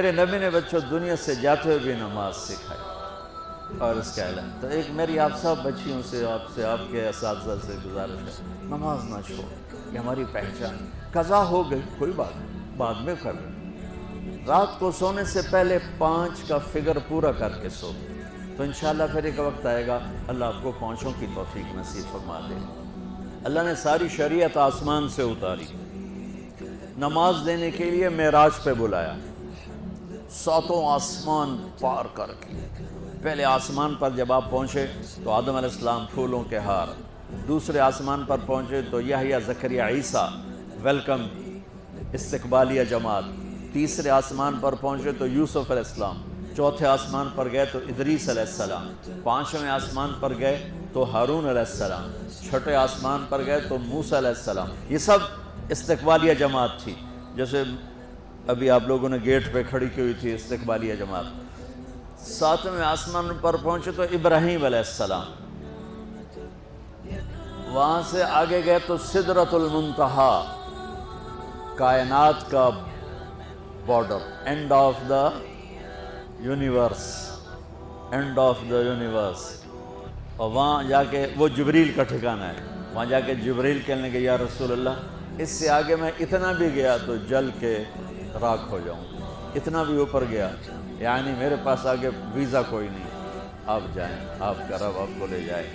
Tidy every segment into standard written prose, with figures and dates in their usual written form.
میرے نبی نے بچوں دنیا سے جاتے ہوئے بھی نماز سکھائی اور اس کا علم. تو ایک میری آپ سب بچیوں سے آپ کے اساتذہ سے گزارش ہے، نماز نہ چھوڑ، یہ ہماری پہچان. قضا ہو گئی کوئی بات نہیں، بعد میں کر لیں. رات کو سونے سے پہلے 5 کا فگر پورا کر کے سو، تو انشاءاللہ پھر ایک وقت آئے گا اللہ آپ کو 5 کی توفیق نصیب فرما دے. اللہ نے ساری شریعت آسمان سے اتاری، نماز دینے کے لیے معراج پہ بلایا، 7 آسمان پار کر کے. پہلے آسمان پر جب آپ پہنچے تو آدم علیہ السلام پھولوں کے ہار، دوسرے آسمان پر پہنچے تو یحییٰ زکریا عیسیٰ ویلکم استقبالیہ جماعت، تیسرے آسمان پر پہنچے تو یوسف علیہ السلام، چوتھے آسمان پر گئے تو ادریس علیہ السلام، 5ویں آسمان پر گئے تو ہارون علیہ السلام، 6ٹھے آسمان پر گئے تو موسیٰ علیہ السلام. یہ سب استقبالیہ جماعت تھی. جیسے ابھی آپ لوگوں نے گیٹ پہ کھڑی کی ہوئی تھی استقبالیہ جماعت. 7ویں آسمان پر پہنچے تو ابراہیم علیہ السلام، وہاں سے آگے گئے تو سدرۃ المنتہا، کائنات کا border, and of the universe, and of the universe. اور وہاں جا کے وہ جبریل کا ٹھکانہ ہے، وہاں جا کے جبریل کہنے لگے یا رسول اللہ اس سے آگے میں اتنا بھی گیا تو جل کے راکھ ہو جاؤں، اتنا بھی اوپر گیا یعنی میرے پاس آگے ویزا کوئی نہیں، آپ جائیں، آپ کا رب آپ کو لے جائے.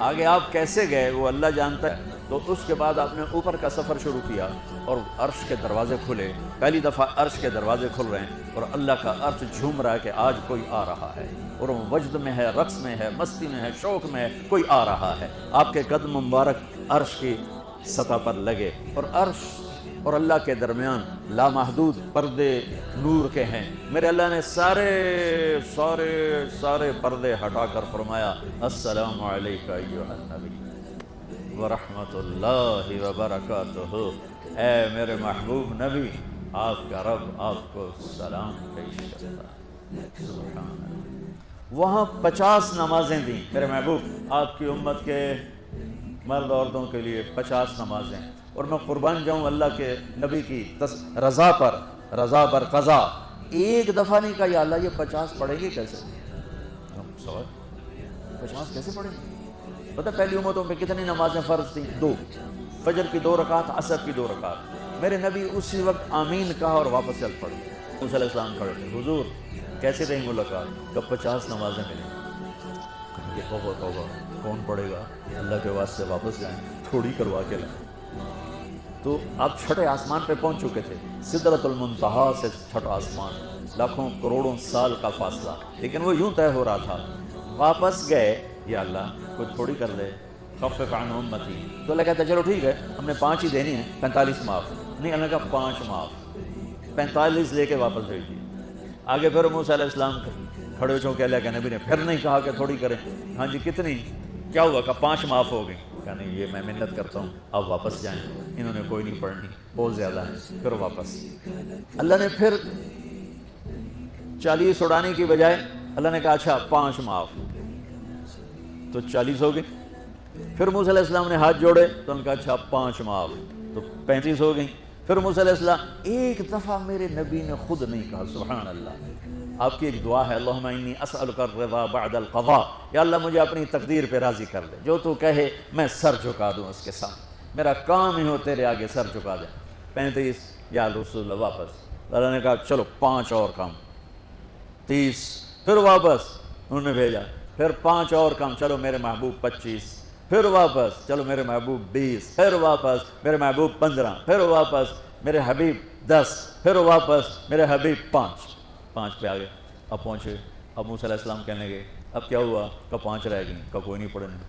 آگے آپ کیسے گئے وہ اللہ جانتا ہے. تو اس کے بعد آپ نے اوپر کا سفر شروع کیا اور عرش کے دروازے کھلے. پہلی دفعہ عرش کے دروازے کھل رہے ہیں اور اللہ کا عرش جھوم رہا ہے کہ آج کوئی آ رہا ہے، اور وہ وجد میں ہے، رقص میں ہے، مستی میں ہے، شوق میں ہے، کوئی آ رہا ہے. آپ کے قدم مبارک عرش کی سطح پر لگے اور عرش اور اللہ کے درمیان لامحدود پردے نور کے ہیں. میرے اللہ نے سارے پردے ہٹا کر فرمایا السلام علیکہ ایھا النبی ورحمۃ اللہ وبرکاتہ. اے میرے محبوب نبی، آپ کا رب آپ کو سلام پیش کرتا ہے. سبحان اللہ. وہاں 50 نمازیں دیں میرے محبوب آپ کی امت کے مرد عورتوں کے لیے 50 نمازیں. اور میں قربان جاؤں اللہ کے نبی کی رضا پر قضا. ایک دفعہ نہیں کہا یا اللہ یہ 50 پڑھیں گے کیسے؟ سوال 50 کیسے پڑھیں گے؟ پتہ پہلی امتوں پہ کتنی نمازیں فرض تھیں؟ 2، فجر کی 2 رکعت، عصر کی 2 رکعت. میرے نبی اسی وقت آمین کہا اور واپس چل پڑے. موسیٰ علیہ السلام کھڑے تھے، حضور کیسے رہیں ملاقات؟ کب 50 نمازیں ملیں. کہ توبہ کون پڑھے گا؟ اللہ کے واسطے واپس جائیں، تھوڑی کروا کے لائیں. تو آپ 6ٹھے آسمان پہ پہنچ چکے تھے، سدرۃ المنتہا سے 6ٹھا آسمان، لاکھوں کروڑوں سال کا فاصلہ، لیکن وہ یوں طے ہو رہا تھا. واپس گئے، یا اللہ کچھ تھوڑی کر دے، خفف عن امتی. تو اللہ کہتا ہے چلو ٹھیک ہے ہم نے 5 ہی دینی ہیں، 45 معاف. نہیں، اللہ کا 5 معاف، 45 لے کے واپس بھیج دیے. آگے پھر موسیٰ علیہ السلام کھڑے ہو چونکہ اللہ کے نبی نے پھر نہیں کہا کہ تھوڑی کریں. ہاں جی کتنی؟ کیا ہوا؟ کہ 5 معاف ہو گئی. کہ نہیں یہ میں منت کرتا ہوں آپ واپس جائیں، انہوں نے کوئی نہیں پڑھنی، بہت زیادہ ہے. پھر واپس اللہ نے پھر 40 اڑانے کی بجائے اللہ نے کہا اچھا 5 معاف، تو 40 ہو گئے. پھر موسیٰ علیہ السلام نے ہاتھ جوڑے تو ان کا اچھا 5 معاف، تو 35 ہو گئیں. پھر موسیٰ علیہ السلام ایک دفعہ میرے نبی نے خود نہیں کہا. سبحان اللہ. آپ کی ایک دعا ہے اللہم انی اسألک الرضا بعد القضاء، یا اللہ مجھے اپنی تقدیر پہ راضی کر دے، جو تو کہے میں سر جھکا دوں اس کے سامنے، میرا کام ہی ہو تیرے آگے سر جھکا دے. 35 یا رسول اللہ واپس. اللہ نے کہا چلو 5 اور کام، 30. پھر واپس انہوں نے بھیجا، پھر 5 اور کام، چلو میرے محبوب 25. پھر واپس چلو میرے محبوب 20. پھر واپس میرے محبوب 15. پھر واپس میرے حبیب 10. پھر واپس میرے حبیب 5 پہ آگئے. اب پہنچے. اب موسیٰ علیہ السلام کہنے لگے اب کیا ہوا؟ کہ 5 رہ گئیں. کہ کوئی نہیں پڑھیں گے.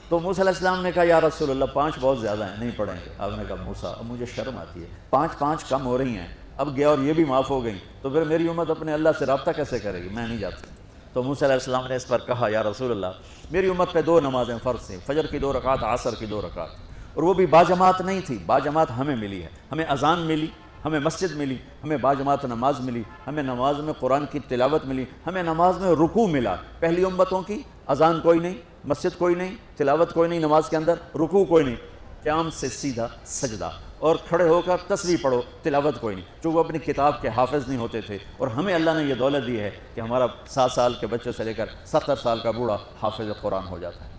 تو موسیٰ علیہ السلام نے کہا یا رسول اللہ 5 بہت زیادہ ہیں، نہیں پڑھیں گے. آپ نے کہا موسیٰ اب مجھے شرم آتی ہے، 5 کم ہو رہی ہیں، اب گیا اور یہ بھی معاف ہو گئیں تو پھر میری امت اپنے اللہ سے رابطہ کیسے کرے گی؟ میں نہیں جاتا. تو موسیٰ علیہ السلام نے اس پر کہا یا رسول اللہ میری امت پہ 2 نمازیں فرض تھیں، فجر کی 2 رکعت، عصر کی 2 رکعت، اور وہ بھی باجماعت نہیں تھی. باجماعت ہمیں ملی ہے، ہمیں اذان ملی، ہمیں مسجد ملی، ہمیں باجماعت نماز ملی، ہمیں نماز میں قرآن کی تلاوت ملی، ہمیں نماز میں رکوع ملا. پہلی امتوں کی اذان کوئی نہیں، مسجد کوئی نہیں، تلاوت کوئی نہیں، نماز کے اندر رکوع کوئی نہیں، قیام سے سیدھا سجدہ. اور کھڑے ہو کر تسبیح پڑھو، تلاوت کوئی نہیں، چونکہ وہ اپنی کتاب کے حافظ نہیں ہوتے تھے، اور ہمیں اللہ نے یہ دولت دی ہے کہ ہمارا 7 سال کے بچے سے لے کر 70 سال کا بوڑھا حافظ قرآن ہو جاتا ہے۔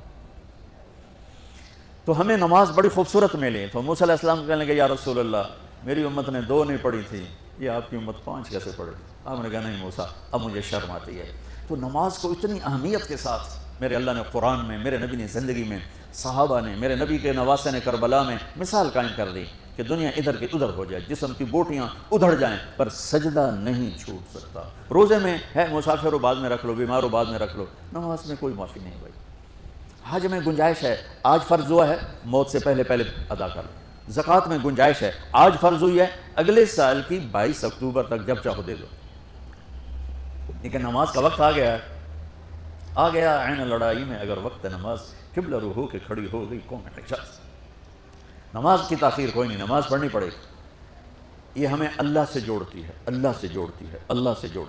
تو ہمیں نماز بڑی خوبصورت ملی۔ تو موسیٰ علیہ السلام کہنے لگے یا رسول اللہ میری امت نے 2 نہیں پڑھی تھی، یہ آپ کی امت 5 کیسے پڑھی؟ آپ نے کہا نہیں موسیٰ اب مجھے شرم آتی ہے۔ تو نماز کو اتنی اہمیت کے ساتھ میرے اللہ نے قرآن میں، میرے نبی نے زندگی میں، صحابہ نے، میرے نبی کے نواسے نے کربلا میں مثال قائم کر دی کہ دنیا ادھر کی ادھر ہو جائے، جسم کی بوٹیاں ادھڑ جائیں پر سجدہ نہیں چھوٹ سکتا۔ روزے میں ہے مسافر ہو بعد میں رکھ لو، بیمار ہو بعد میں رکھ لو، نماز میں کوئی معافی نہیں بھائی۔ حج میں گنجائش ہے، آج فرض ہوا ہے موت سے پہلے پہلے ادا کر لو۔ زکوٰۃ میں گنجائش ہے، آج فرض ہوئی ہے اگلے سال کی 22 اکتوبر تک جب چاہو دے دو۔ لیکن نماز کا وقت آ گیا عین لڑائی میں اگر وقت نماز، قبلہ رو ہو کے کھڑی ہو گئی قوم حجاز۔ نماز کی تاخیر کوئی نہیں، نماز پڑھنی پڑے گی۔ یہ ہمیں اللہ سے جوڑتی ہے، اللہ سے جوڑتی ہے، اللہ سے جوڑتی ہے۔